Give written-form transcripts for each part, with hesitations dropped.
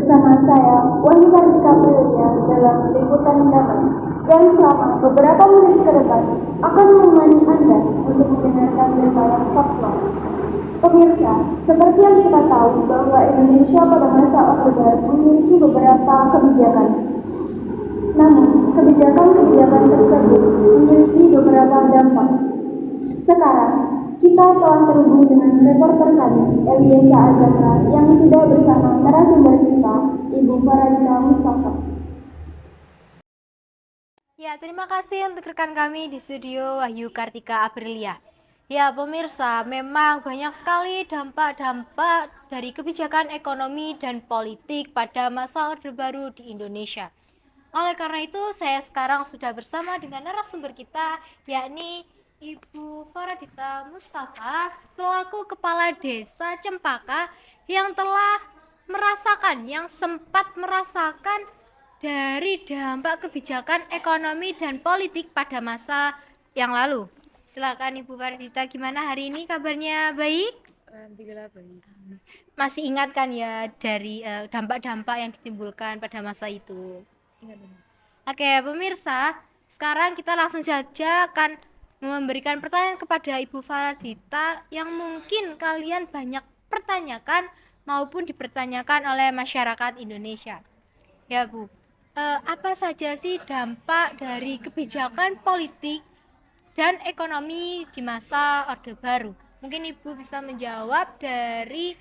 bersama saya, Wahyu Kartika Aprilia, dalam liputan damai yang selama beberapa menit ke depan akan menemani Anda untuk mendengarkan berita yang faktual. Pemirsa, seperti yang kita tahu bahwa Indonesia pada masa Orde Baru memiliki beberapa kebijakan. Namun, kebijakan-kebijakan tersebut memiliki beberapa dampak. Sekarang, kita telah terhubung dengan reporter kami, Eliesa Azahra, yang sudah bersama narasumber kita, Ibu Faradina Mustafa. Ya, terima kasih untuk rekan kami di studio Wahyu Kartika Aprilia. Ya, pemirsa, memang banyak sekali dampak-dampak dari kebijakan ekonomi dan politik pada masa Orde Baru di Indonesia. Oleh karena itu, saya sekarang sudah bersama dengan narasumber kita, yakni Ibu Faradita Mustafa selaku Kepala Desa Cempaka yang telah yang sempat merasakan dari dampak kebijakan ekonomi dan politik pada masa yang lalu. Silakan Ibu Faradita, gimana hari ini kabarnya? Baik? Alhamdulillah baik. Masih ingat kan ya dari dampak-dampak yang ditimbulkan pada masa itu? Ingat. Oke, pemirsa, sekarang kita langsung saja akan memberikan pertanyaan kepada Ibu Faradita yang mungkin kalian banyak pertanyakan maupun dipertanyakan oleh masyarakat Indonesia. Ya, Bu. Apa saja sih dampak dari kebijakan politik dan ekonomi di masa Orde Baru? Mungkin Ibu bisa menjawab dari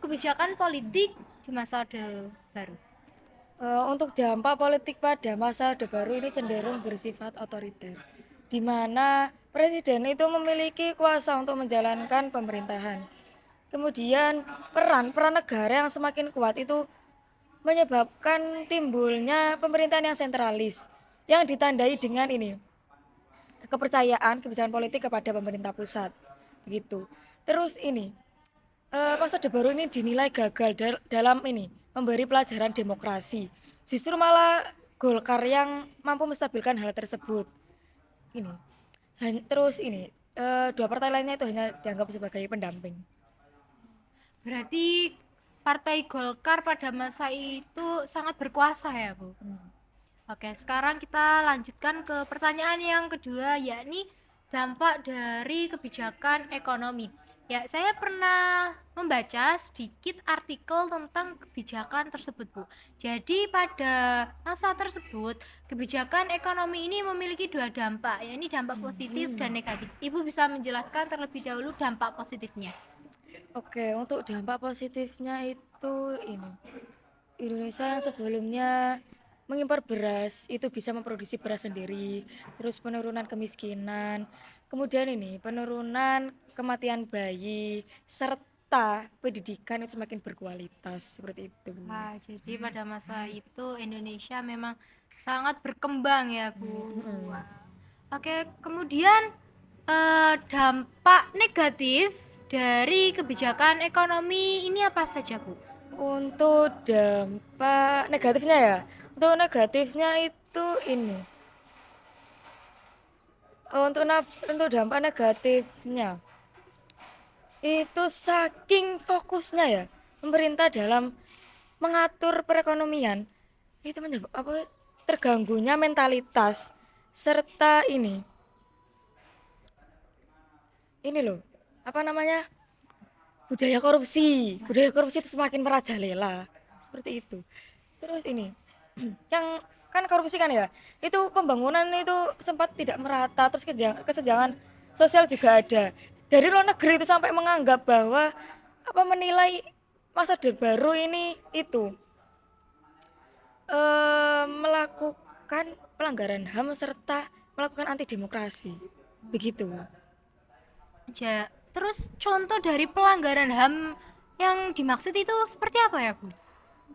kebijakan politik di masa Orde Baru. Untuk dampak politik pada masa Orde Baru ini cenderung bersifat otoriter, di mana presiden itu memiliki kuasa untuk menjalankan pemerintahan. Kemudian peran negara yang semakin kuat itu menyebabkan timbulnya pemerintahan yang sentralis, yang ditandai dengan ini kepercayaan kebijakan politik kepada pemerintah pusat, begitu. Terus ini masa Orde Baru ini dinilai gagal dalam ini memberi pelajaran demokrasi. Justru malah Golkar yang mampu menstabilkan hal tersebut. Ini. Terus ini dua partai lainnya itu hanya dianggap sebagai pendamping. Berarti Partai Golkar pada masa itu sangat berkuasa ya, Bu? Oke, sekarang kita lanjutkan ke pertanyaan yang kedua, yakni dampak dari kebijakan ekonomi. Ya, saya pernah membaca sedikit artikel tentang kebijakan tersebut, Bu. Jadi pada masa tersebut, kebijakan ekonomi ini memiliki dua dampak, yakni dampak positif dan negatif. Ibu bisa menjelaskan terlebih dahulu dampak positifnya. Oke, untuk dampak positifnya itu ini. Indonesia yang sebelumnya mengimpor beras itu bisa memproduksi beras sendiri, terus penurunan kemiskinan, kemudian ini penurunan kematian bayi, serta pendidikan itu semakin berkualitas seperti itu. Wah, jadi pada masa itu Indonesia memang sangat berkembang ya, Bu. Wah. Oke, kemudian dampak negatif dari kebijakan ekonomi ini apa saja, Bu? Untuk dampak negatifnya ya, untuk negatifnya itu ini. Untuk dampak negatifnya itu saking fokusnya ya pemerintah dalam mengatur perekonomian itu terganggunya mentalitas serta ini loh budaya korupsi itu semakin merajalela seperti itu. Terus ini yang kan korupsi kan ya, itu pembangunan itu sempat tidak merata, terus kesenjangan sosial juga ada. Dari luar negeri itu sampai menganggap bahwa menilai masa Orde Baru ini itu melakukan pelanggaran HAM serta melakukan anti demokrasi begitu. Terus contoh dari pelanggaran HAM yang dimaksud itu seperti apa ya, Bu?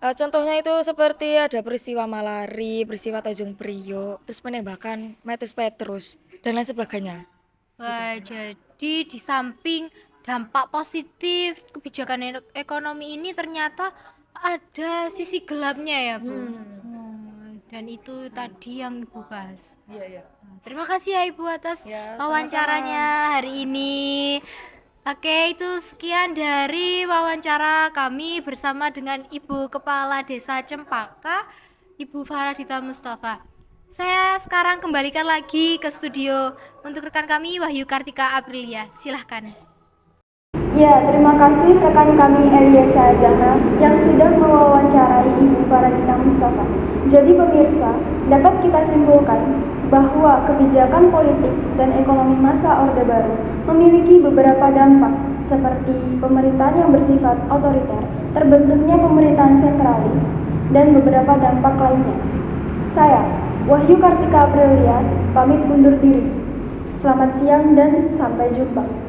Contohnya itu seperti ada peristiwa Malari, peristiwa Tanjung Priok, terus penembakan Maitrus Petrus dan lain sebagainya. Wah, jadi di samping dampak positif kebijakan ekonomi ini ternyata ada sisi gelapnya ya, Bu. Dan itu tadi yang Ibu bahas. Iya. Terima kasih ya Ibu atas Ya, wawancaranya hari ini. Oke, itu sekian dari wawancara kami bersama dengan Ibu Kepala Desa Cempaka, Ibu Faradita Mustafa. Saya sekarang kembalikan lagi ke studio untuk rekan kami Wahyu Kartika Aprilia. Silahkan. Ya, terima kasih rekan kami Eliasa Zahra yang sudah mewawancarai Ibu Faradita Mustafa. Jadi pemirsa, dapat kita simpulkan bahwa kebijakan politik dan ekonomi masa Orde Baru memiliki beberapa dampak seperti pemerintahan yang bersifat otoriter, terbentuknya pemerintahan sentralis, dan beberapa dampak lainnya. Saya, Wahyu Kartika Aprilia, pamit undur diri. Selamat siang dan sampai jumpa.